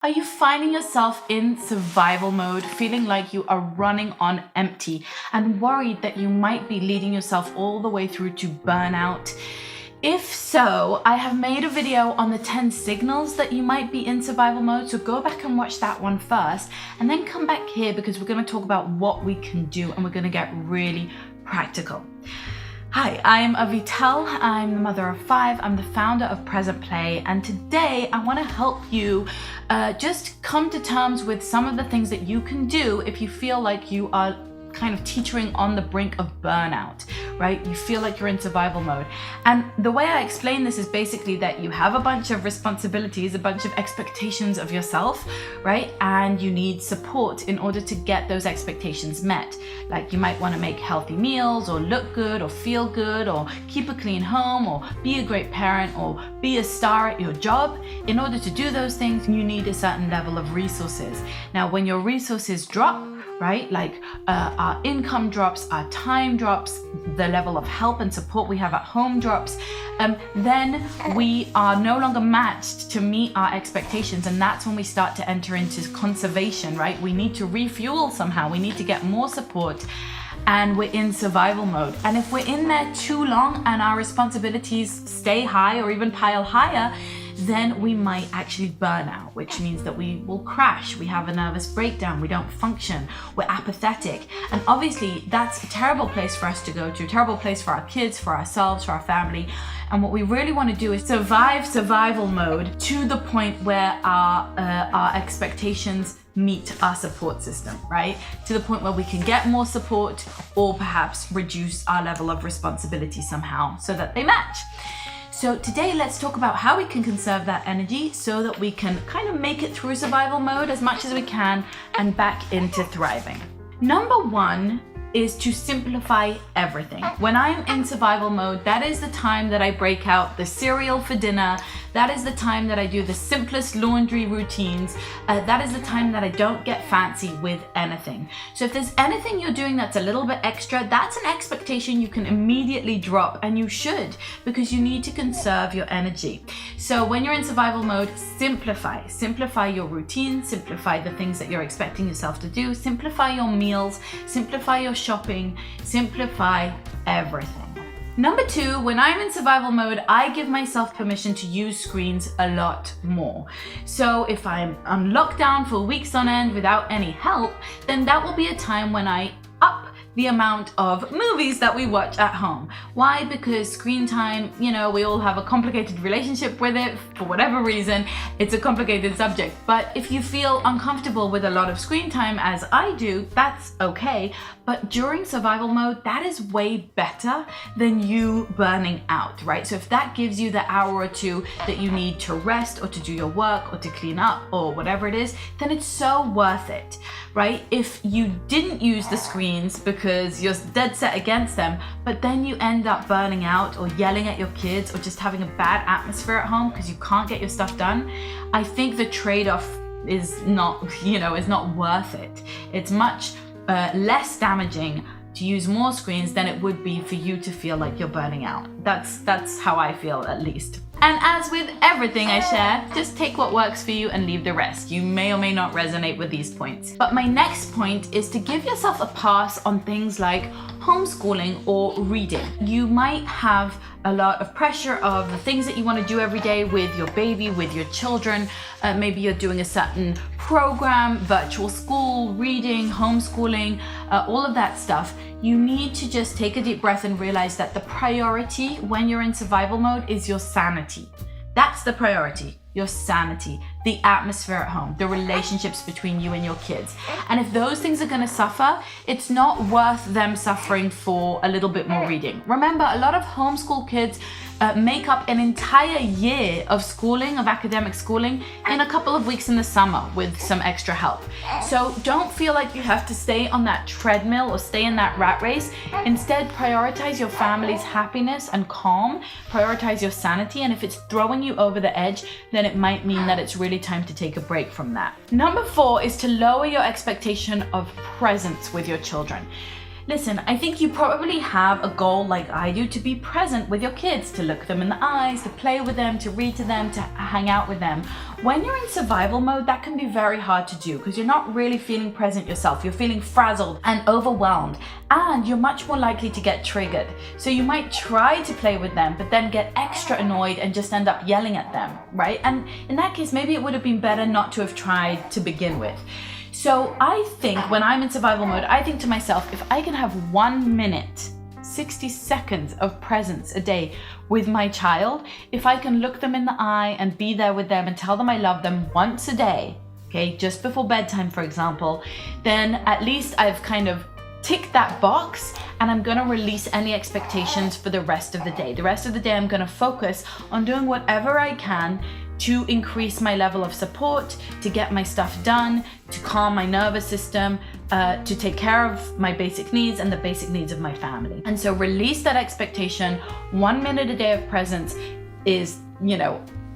Are you finding yourself in survival mode, feeling like you are running on empty and worried that you might be leading yourself all the way through to burnout? If so, I have made a video on the 10 signals that you might be in survival mode, so go back and watch that one first and then come back here because we're going to talk about what we can do and we're going to get really practical. Hi, I'm Avital. I'm the mother of 5. I'm the founder of Present Play, and today I want to help you just come to terms with some of the things that you can do if you feel like you are kind of teetering on the brink of burnout, right? You feel like you're in survival mode. And the way I explain this is basically that you have a bunch of responsibilities, a bunch of expectations of yourself, right? And you need support in order to get those expectations met. Like you might want to make healthy meals or look good or feel good or keep a clean home or be a great parent or be a star at your job. In order to do those things, you need a certain level of resources. Now, when your resources drop, right? Like our income drops, our time drops, the level of help and support we have at home drops, then we are no longer matched to meet our expectations. And that's when we start to enter into conservation, right? We need to refuel somehow. We need to get more support. And we're in survival mode. And if we're in there too long and our responsibilities stay high or even pile higher, then we might actually burn out, which means that we will crash. We have a nervous breakdown. We don't function. We're apathetic. And obviously that's a terrible place for us to go to, a terrible place for our kids, for ourselves, for our family. And what we really want to do is survive survival mode to the point where our expectations meet our support system, right? To the point where we can get more support or perhaps reduce our level of responsibility somehow so that they match. So today, let's talk about how we can conserve that energy so that we can kind of make it through survival mode as much as we can and back into thriving. Number 1 is to simplify everything. When I'm in survival mode, that is the time that I break out the cereal for dinner. That is the time that I do the simplest laundry routines. That is the time that I don't get fancy with anything. So if there's anything you're doing that's a little bit extra, that's an expectation you can immediately drop, and you should, because you need to conserve your energy. So when you're in survival mode, simplify. Simplify your routine, simplify the things that you're expecting yourself to do, simplify your meals, simplify your shopping, simplify everything. Number 2, when I'm in survival mode, I give myself permission to use screens a lot more. So if I'm on lockdown for weeks on end without any help, then that will be a time when I up the amount of movies that we watch at home. Why? Because screen time, we all have a complicated relationship with it. For whatever reason, it's a complicated subject. But if you feel uncomfortable with a lot of screen time, as I do, that's okay. But during survival mode, that is way better than you burning out, right? So if that gives you the hour or 2 that you need to rest or to do your work or to clean up or whatever it is, then it's so worth it, right? If you didn't use the screens because you're dead set against them, but then you end up burning out or yelling at your kids or just having a bad atmosphere at home because you can't get your stuff done, I think the trade-off is not worth it. It's much less damaging to use more screens than it would be for you to feel like you're burning out. That's how I feel, at least. And as with everything I share, just take what works for you and leave the rest. You may or may not resonate with these points. But my next point is to give yourself a pass on things like homeschooling or reading. You might have a lot of pressure of the things that you want to do every day with your baby, with your children. Maybe you're doing a certain program, virtual school, reading, homeschooling, all of that stuff. You need to just take a deep breath and realize that the priority when you're in survival mode is your sanity. That's the priority. Your sanity, the atmosphere at home, the relationships between you and your kids. And if those things are going to suffer, it's not worth them suffering for a little bit more reading. Remember, a lot of homeschool kids make up an entire year of schooling, of academic schooling, in a couple of weeks in the summer with some extra help. So don't feel like you have to stay on that treadmill or stay in that rat race. Instead, prioritize your family's happiness and calm, prioritize your sanity, and if it's throwing you over the edge, then it might mean that it's really time to take a break from that. Number 4 is to lower your expectation of presence with your children. Listen, I think you probably have a goal like I do to be present with your kids, to look them in the eyes, to play with them, to read to them, to hang out with them. When you're in survival mode, that can be very hard to do because you're not really feeling present yourself. You're feeling frazzled and overwhelmed, and you're much more likely to get triggered. So you might try to play with them, but then get extra annoyed and just end up yelling at them, right? And in that case, maybe it would have been better not to have tried to begin with. So I think when I'm in survival mode, I think to myself, if I can have 1 minute, 60 seconds of presence a day with my child, if I can look them in the eye and be there with them and tell them I love them once a day, okay, just before bedtime, for example, then at least I've kind of ticked that box, and I'm gonna release any expectations for the rest of the day. The rest of the day, I'm gonna focus on doing whatever I can to increase my level of support, to get my stuff done, to calm my nervous system, to take care of my basic needs and the basic needs of my family. And so release that expectation. 1 minute a day of presence is,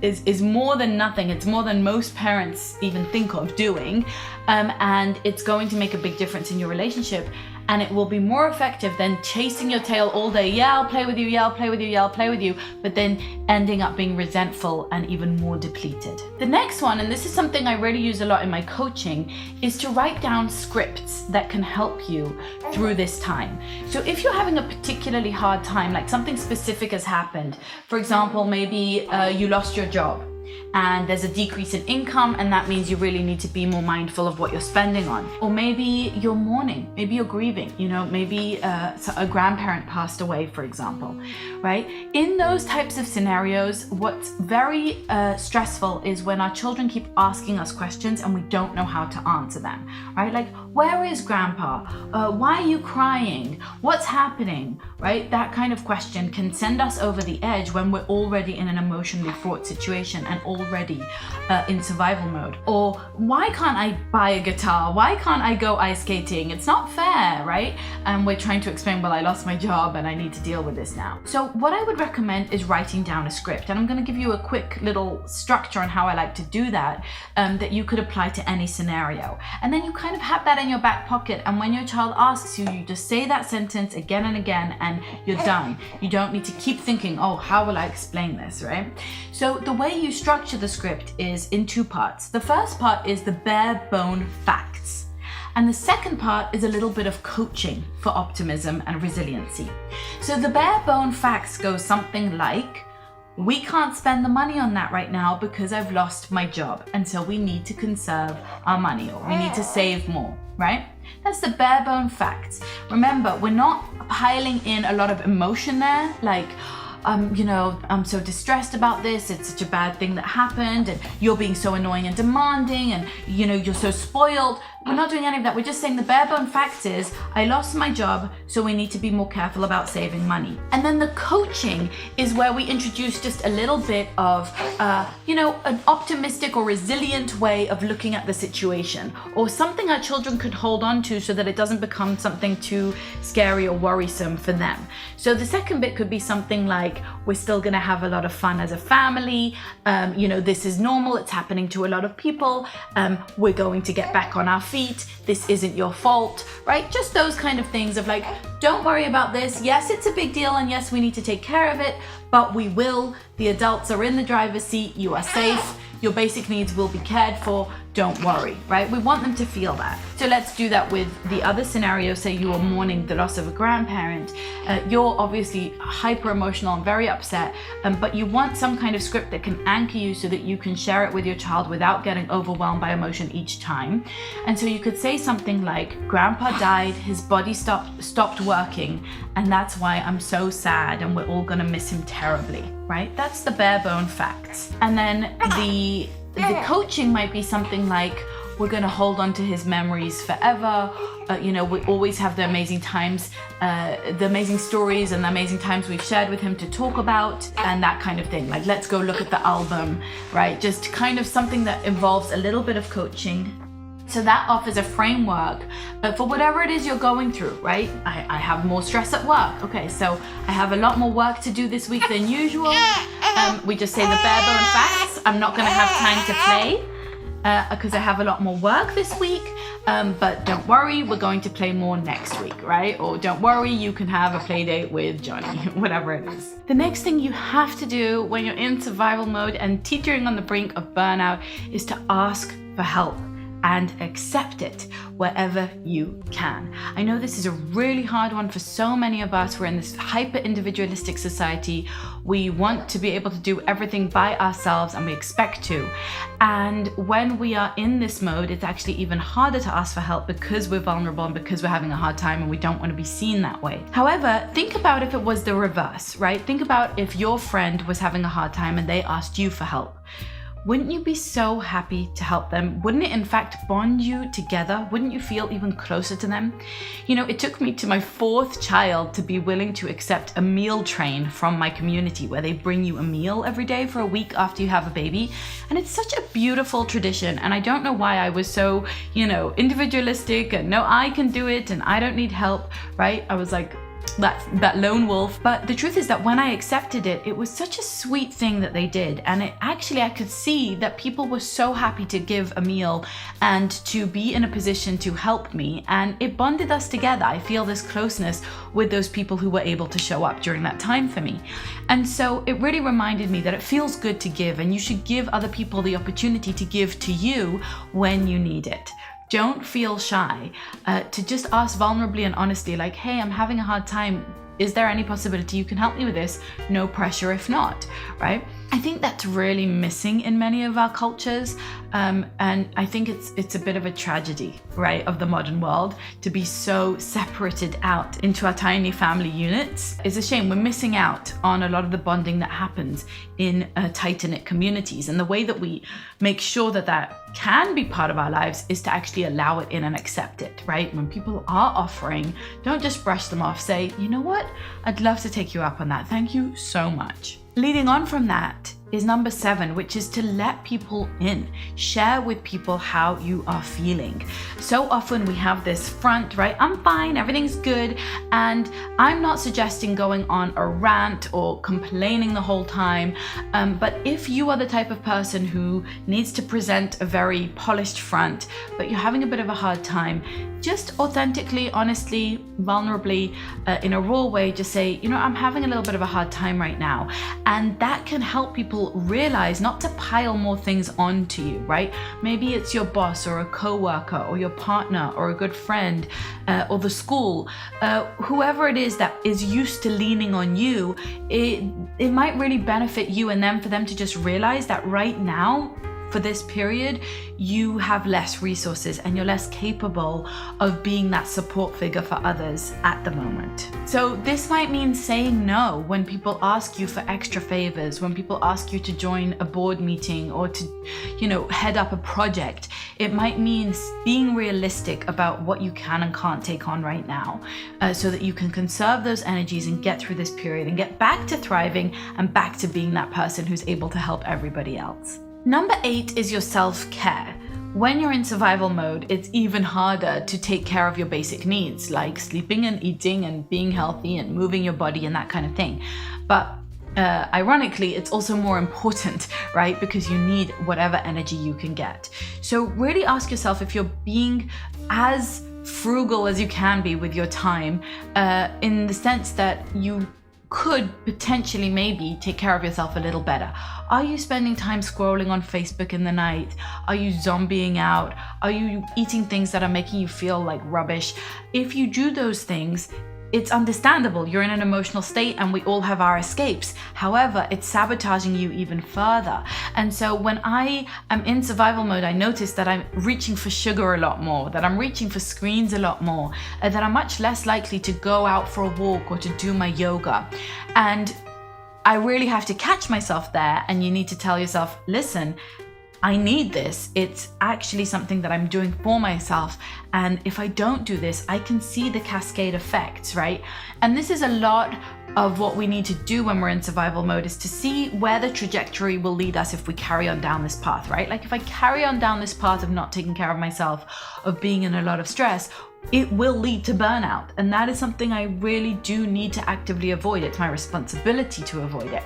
is more than nothing. It's more than most parents even think of doing. And it's going to make a big difference in your relationship. And it will be more effective than chasing your tail all day. Yeah, I'll play with you, yeah, I'll play with you, yeah, I'll play with you, but then ending up being resentful and even more depleted. The next one, and this is something I really use a lot in my coaching, is to write down scripts that can help you through this time. So if you're having a particularly hard time, like something specific has happened, for example, maybe you lost your job, and there's a decrease in income, and that means you really need to be more mindful of what you're spending on. Or maybe you're mourning, maybe you're grieving, maybe a grandparent passed away, for example, right? In those types of scenarios, what's very stressful is when our children keep asking us questions and we don't know how to answer them, right? Like, where is grandpa? Why are you crying? What's happening, right? That kind of question can send us over the edge when we're already in an emotionally fraught situation and already in survival mode. Or why can't I buy a guitar? Why can't I go ice skating? It's not fair, right? And we're trying to explain, well, I lost my job and I need to deal with this now. So what I would recommend is writing down a script. And I'm going to give you a quick little structure on how I like to do that, that you could apply to any scenario. And then you kind of have that in your back pocket. And when your child asks you, you just say that sentence again and again, and you're done. You don't need to keep thinking, oh, how will I explain this, right? So the way you structure the script is in 2 parts. The first part is the bare bone facts. And the second part is a little bit of coaching for optimism and resiliency. So the bare bone facts go something like, we can't spend the money on that right now because I've lost my job. And so we need to conserve our money, or we need to save more, right? That's the bare bone facts. Remember, we're not piling in a lot of emotion there, like, I'm so distressed about this, it's such a bad thing that happened, and you're being so annoying and demanding, and you're so spoiled. We're not doing any of that. We're just saying the bare bone facts is, I lost my job, so we need to be more careful about saving money. And then the coaching is where we introduce just a little bit of, an optimistic or resilient way of looking at the situation, or something our children could hold on to so that it doesn't become something too scary or worrisome for them. So the second bit could be something like, we're still gonna have a lot of fun as a family. This is normal, it's happening to a lot of people. We're going to get back on our feet. This isn't your fault, right? Just those kind of things of like, don't worry about this. Yes, it's a big deal, and yes, we need to take care of it, but we will. The adults are in the driver's seat. You are safe. Your basic needs will be cared for. Don't worry, right? We want them to feel that. So let's do that with the other scenario. Say you are mourning the loss of a grandparent. You're obviously hyper emotional and very upset, but you want some kind of script that can anchor you so that you can share it with your child without getting overwhelmed by emotion each time. And so you could say something like, Grandpa died, his body stopped working, and that's why I'm so sad, and we're all gonna miss him terribly, right? That's the bare bone facts. And then the coaching might be something like, we're going to hold on to his memories forever. We always have the amazing times, the amazing stories and the amazing times we've shared with him to talk about, and that kind of thing. Like, let's go look at the album, right? Just kind of something that involves a little bit of coaching. So that offers a framework for whatever it is you're going through, right? I have more stress at work. Okay, so I have a lot more work to do this week than usual. We just say the bare bone facts. I'm not going to have time to play. because I have a lot more work this week. But don't worry, we're going to play more next week, right? Or don't worry, you can have a play date with Johnny, whatever it is. The next thing you have to do when you're in survival mode and teetering on the brink of burnout is to ask for help and accept it wherever you can. I know this is a really hard one for so many of us. We're in this hyper individualistic society. We want to be able to do everything by ourselves, and we expect to. And when we are in this mode, it's actually even harder to ask for help because we're vulnerable and because we're having a hard time and we don't want to be seen that way. However, think about if it was the reverse, right? Think about if your friend was having a hard time and they asked you for help. Wouldn't you be so happy to help them? Wouldn't it in fact bond you together? Wouldn't you feel even closer to them? You know, it took me to my 4th child to be willing to accept a meal train from my community where they bring you a meal every day for a week after you have a baby. And it's such a beautiful tradition. And I don't know why I was so, individualistic and no, I can do it and I don't need help, right? I was like, that lone wolf. But the truth is that when I accepted it, it was such a sweet thing that they did. And I could see that people were so happy to give a meal and to be in a position to help me. And it bonded us together. I feel this closeness with those people who were able to show up during that time for me. And so it really reminded me that it feels good to give, and you should give other people the opportunity to give to you when you need it. Don't feel shy to just ask vulnerably and honestly, like, hey, I'm having a hard time. Is there any possibility you can help me with this? No pressure if not, right? I think that's really missing in many of our cultures. And I think it's a bit of a tragedy, right, of the modern world to be so separated out into our tiny family units. It's a shame. We're missing out on a lot of the bonding that happens in tight-knit communities. And the way that we make sure that that can be part of our lives is to actually allow it in and accept it, right? When people are offering, don't just brush them off. Say, you know what? I'd love to take you up on that. Thank you so much. Leading on from that is number 7, which is to let people in. Share with people how you are feeling. So often we have this front, right? I'm fine, everything's good. And I'm not suggesting going on a rant or complaining the whole time. But if you are the type of person who needs to present a very polished front, but you're having a bit of a hard time, just authentically, honestly, vulnerably, in a raw way, just say, I'm having a little bit of a hard time right now. And that can help people realize not to pile more things onto you, right? Maybe it's your boss or a coworker or your partner or a good friend or the school, whoever it is that is used to leaning on you. It might really benefit you and them for them to just realize that right now, for this period, you have less resources and you're less capable of being that support figure for others at the moment. So this might mean saying no when people ask you for extra favors, when people ask you to join a board meeting or to, head up a project. It might mean being realistic about what you can and can't take on right now, so that you can conserve those energies and get through this period and get back to thriving and back to being that person who's able to help everybody else. Number 8 is your self-care. When you're in survival mode, it's even harder to take care of your basic needs, like sleeping and eating and being healthy and moving your body and that kind of thing. But ironically, it's also more important, right? Because you need whatever energy you can get. So really ask yourself if you're being as frugal as you can be with your time, in the sense that you could potentially maybe take care of yourself a little better. Are you spending time scrolling on Facebook in the night? Are you zombieing out? Are you eating things that are making you feel like rubbish? If you do those things, it's understandable. You're in an emotional state and we all have our escapes. However, it's sabotaging you even further. And so when I am in survival mode, I notice that I'm reaching for sugar a lot more, that I'm reaching for screens a lot more, that I'm much less likely to go out for a walk or to do my yoga. And I really have to catch myself there, and you need to tell yourself, listen, I need this. It's actually something that I'm doing for myself. And if I don't do this, I can see the cascade effects, right? And this is a lot of what we need to do when we're in survival mode is to see where the trajectory will lead us if we carry on down this path, right? Like if I carry on down this path of not taking care of myself, of being in a lot of stress, it will lead to burnout. And that is something I really do need to actively avoid. It's my responsibility to avoid it.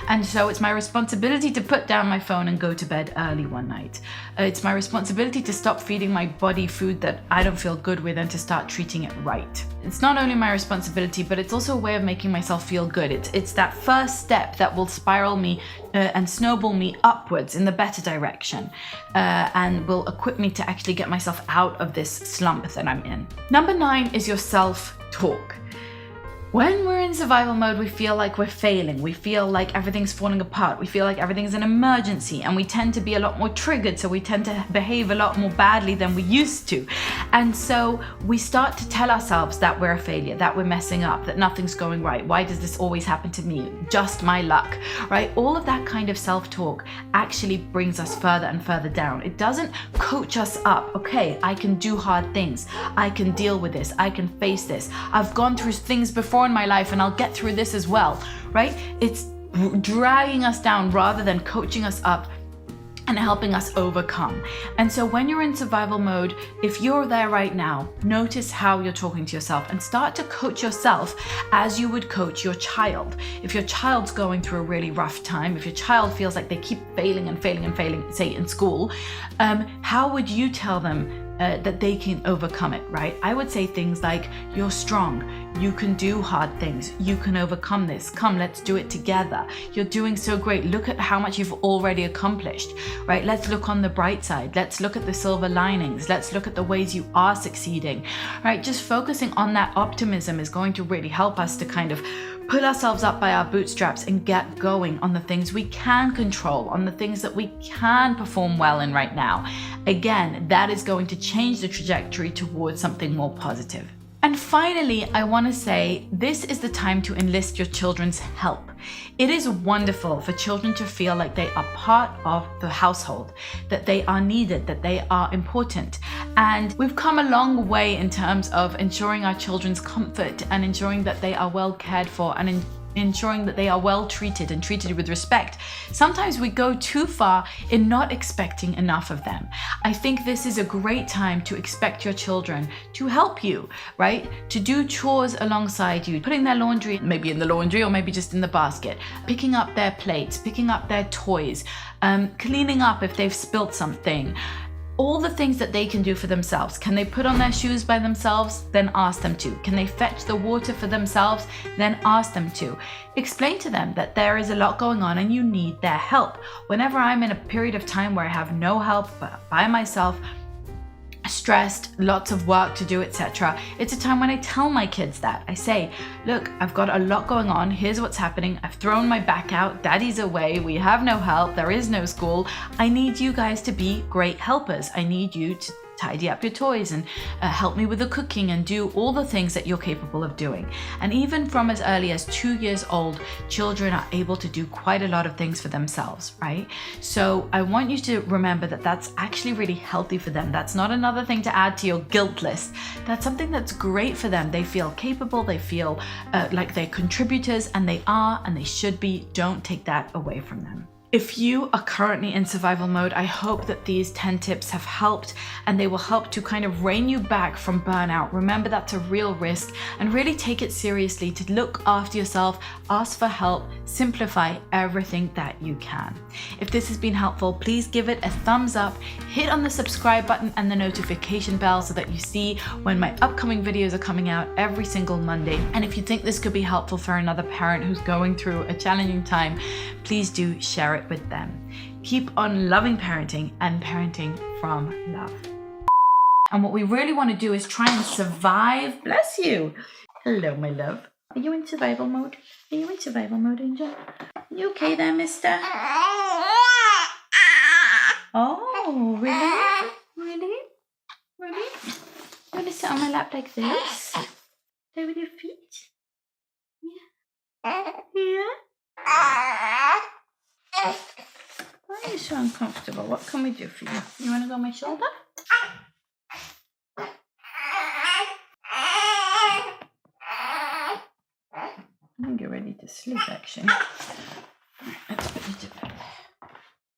And so it's my responsibility to put down my phone and go to bed early one night. It's my responsibility to stop feeding my body food that I don't feel good with and to start treating it right. It's not only my responsibility, but it's also a way of making myself feel good. It's that first step that will spiral me and snowball me upwards in the better direction and will equip me to actually get myself out of this slump that I'm in. Number 9 is your self-talk. When we're in survival mode, we feel like we're failing. We feel like everything's falling apart. We feel like everything's an emergency, and we tend to be a lot more triggered. So we tend to behave a lot more badly than we used to. And so we start to tell ourselves that we're a failure, that we're messing up, that nothing's going right. Why does this always happen to me? Just my luck, right? All of that kind of self-talk actually brings us further and further down. It doesn't coach us up. Okay, I can do hard things. I can deal with this. I can face this. I've gone through things before in my life and I'll get through this as well, right? It's dragging us down rather than coaching us up and helping us overcome. And so when you're in survival mode, if you're there right now, notice how you're talking to yourself and start to coach yourself as you would coach your child. If your child's going through a really rough time, if your child feels like they keep failing and failing and failing, say in school, how would you tell them that they can overcome it, right? I would say things like, you're strong, you can do hard things, you can overcome this, come, let's do it together. You're doing so great, look at how much you've already accomplished, right? Let's look on the bright side, let's look at the silver linings, let's look at the ways you are succeeding, right? Just focusing on that optimism is going to really help us to kind of pull ourselves up by our bootstraps and get going on the things we can control, on the things that we can perform well in right now. Again, that is going to change the trajectory towards something more positive. And finally, I want to say this is the time to enlist your children's help. It is wonderful for children to feel like they are part of the household, that they are needed, that they are important. And we've come a long way in terms of ensuring our children's comfort and ensuring that they are well cared for and ensuring that they are well treated and treated with respect. Sometimes we go too far in not expecting enough of them. I think this is a great time to expect your children to help you, right? To do chores alongside you, putting their laundry, maybe in the laundry or maybe just in the basket, picking up their plates, picking up their toys, cleaning up if they've spilt something. All the things that they can do for themselves. Can they put on their shoes by themselves? Then ask them to. Can they fetch the water for themselves? Then ask them to. Explain to them that there is a lot going on and you need their help. Whenever I'm in a period of time where I have no help but by myself, stressed, lots of work to do, etc. It's a time when I tell my kids that. I say, look, I've got a lot going on. Here's what's happening. I've thrown my back out. Daddy's away. We have no help. There is no school. I need you guys to be great helpers. I need you to tidy up your toys and help me with the cooking and do all the things that you're capable of doing. And even from as early as 2 years old, children are able to do quite a lot of things for themselves, right? So I want you to remember that that's actually really healthy for them. That's not another thing to add to your guilt list. That's something that's great for them. They feel capable, they feel like they're contributors, and they are, and they should be. Don't take that away from them. If you are currently in survival mode, I hope that these 10 tips have helped and they will help to kind of rein you back from burnout. Remember, that's a real risk, and really take it seriously to look after yourself, ask for help, simplify everything that you can. If this has been helpful, please give it a thumbs up, hit on the subscribe button and the notification bell so that you see when my upcoming videos are coming out every single Monday. And if you think this could be helpful for another parent who's going through a challenging time, please do share it with them. Keep on loving parenting and parenting from love. And what we really want to do is try and survive. Bless you. Hello, my love. Are you in survival mode? Are you in survival mode, Angel? Are you okay there, mister? Oh, really? Really? Really? You want to sit on my lap like this? Play with your feet? Yeah. Yeah? Why are you so uncomfortable? What can we do for you? You want to go on my shoulder? I think you're ready to sleep, actually. Let's put you to